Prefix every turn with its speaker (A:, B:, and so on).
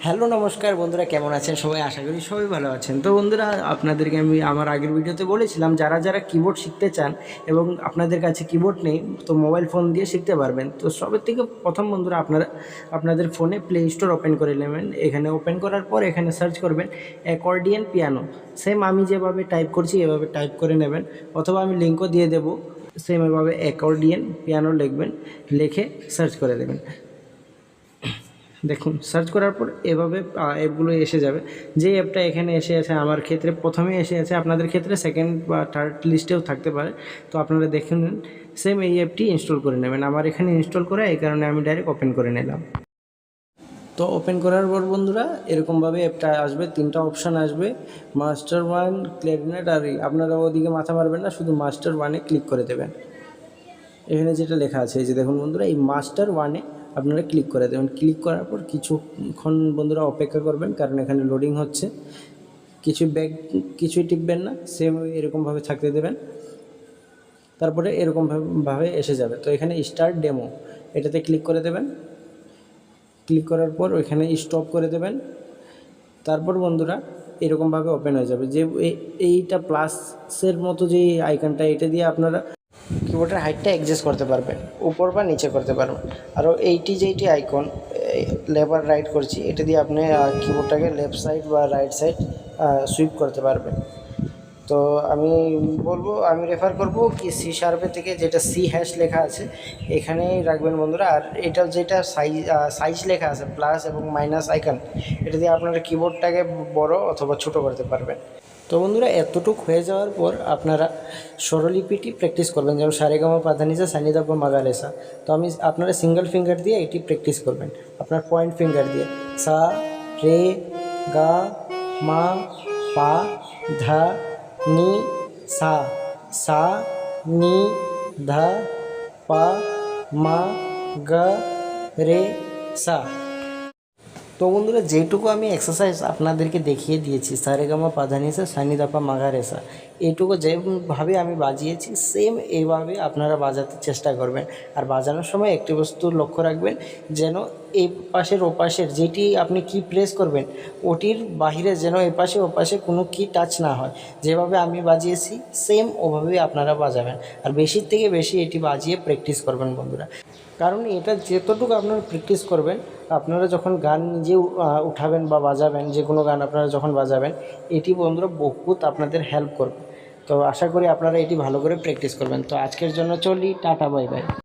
A: Hello নমস্কার বন্ধুরা, কেমন আছেন সবাই? আশা করি সবাই ভালো আছেন। তো বন্ধুরা, আপনাদেরকে আমি আমার আগের ভিডিওতে বলেছিলাম যারা যারা কিবোর্ড শিখতে চান এবং আপনাদের কাছে কিবোর্ড নেই, তো মোবাইল ফোন দিয়ে শিখতে পারবেন। তো সবের থেকে প্রথম বন্ধুরা, আপনাদের ফোনে প্লে স্টোর ওপেন করে নেবেন। এখানে ওপেন করার পর এখানে সার্চ করবেন অ্যাকর্ডিয়ান পিয়ানো। সেম আমি যেভাবে টাইপ করছি এভাবে টাইপ করে নেবেন, অথবা আমি লিঙ্কও দিয়ে দেবো। সেম এভাবে অ্যাকর্ডিয়ান পিয়ানো লিখবেন, লিখে সার্চ করে দেবেন। দেখুন, সার্চ করার পর এভাবে অ্যাপগুলো এসে যাবে। যে অ্যাপটা এখানে এসে আছে, আমার ক্ষেত্রে প্রথমে এসে আছে, আপনাদের ক্ষেত্রে সেকেন্ড বা থার্ড লিস্টেও থাকতে পারে। তো আপনারা দেখে নিন, সেম এই অ্যাপটি ইনস্টল করে নেবেন। আমার এখানে ইনস্টল করে, এই কারণে আমি ডাইরেক্ট ওপেন করে নিলাম। তো ওপেন করার পর বন্ধুরা, এরকমভাবে অ্যাপটা আসবে, তিনটা অপশান আসবে, মাস্টার ওয়ান, ক্ল্যারিনেট আর আপনারা ওদিকে মাথা মারবেন না, শুধু মাস্টার ওয়ানে ক্লিক করে দেবেন। এখানে যেটা লেখা আছে, এই যে দেখুন বন্ধুরা, এই মাস্টার ওয়ানে আপনারা ক্লিক করে দেবেন। ক্লিক করার পর কিছুক্ষণ বন্ধুরা অপেক্ষা করবেন, কারণ এখানে লোডিং হচ্ছে। কিছুই টিপবেন না, সেম এরকমভাবে থাকতে দেবেন। তারপরে এরকমভাবে এসে যাবে। তো এখানে স্টার্ট ডেমো, এটাতে ক্লিক করে দেবেন। ক্লিক করার পর ওইখানে স্টপ করে দেবেন। তারপর বন্ধুরা এরকমভাবে ওপেন হয়ে যাবে। যে এইটা প্লাসের মতো যে আইকনটা, এটা দিয়ে আপনারা কিবোর্ডের হাইটটা অ্যাডজাস্ট করতে পারবেন, উপর বা নিচে করতে পারবেন। আরও যেইটি আইকন লেফট আর রাইট করছি, এটা দিয়ে আপনি কিবোর্ডটাকে লেফট সাইড বা রাইট সাইড সুইপ করতে পারবেন। তো আমি রেফার করব কি C# থেকে যেটা C# লেখা আছে এখানেই রাখবেন বন্ধুরা। আর এটা যেটা সাইজ লেখা আছে প্লাস এবং মাইনাস আইকন, এটা দিয়ে আপনারা কিবোর্ডটাকে বড় অথবা ছোট করতে পারবেন। তো বন্ধুরা, এতটুকু হয়ে যাওয়ার পর আপনারা স্বরলিপিটি প্র্যাকটিস করবেন, যেমন সারেগামা পাধানিসা সানিধাপা মাগারেসা। তো আপনারা সিঙ্গেল ফিঙ্গার দিয়ে এটি প্র্যাকটিস করবেন, আপনার পয়েন্ট ফিঙ্গার দিয়ে। সা, রে, গা, মা, পা, ধা, নি, সা, সা, নি, ধা, পা, মা, গা, রে, সা। তো বন্ধুরা, যেটুকু আমি এক্সারসাইজ আপনাদেরকে দেখিয়ে দিয়েছি, সারেগামা পাধানিসা সানিধাপা মাগারেসা, এইটুকু যেভাবে আমি বাজিয়েছি সেম এইভাবে আপনারা বাজাতে চেষ্টা করবেন। আর বাজানোর সময় একটি বস্তু লক্ষ্য রাখবেন, যেন এই পাশের ওপাশের যেটি আপনি কি প্রেস করবেন ওটির বাহিরে যেন এপাশে ওপাশে কোনো কি টাচ না হয়। যেভাবে আমি বাজিয়েছি সেম ওভাবেই আপনারা বাজাবেন। আর বেশির থেকে বেশি এটি বাজিয়ে প্র্যাকটিস করবেন বন্ধুরা, কারণ এটা যেতটুকু আপনারা প্র্যাকটিস করবেন, আপনারা যখন গান নিজে উঠাবেন বা বাজাবেন, যে কোনো গান আপনারা যখন বাজাবেন, এটি বন্ধুরা বহুত আপনাদের হেল্প করবে। তো আশা করি আপনারা এটি ভালো করে প্র্যাকটিস করবেন। তো আজকের জন্য চলি, টাটা, বাই বাই।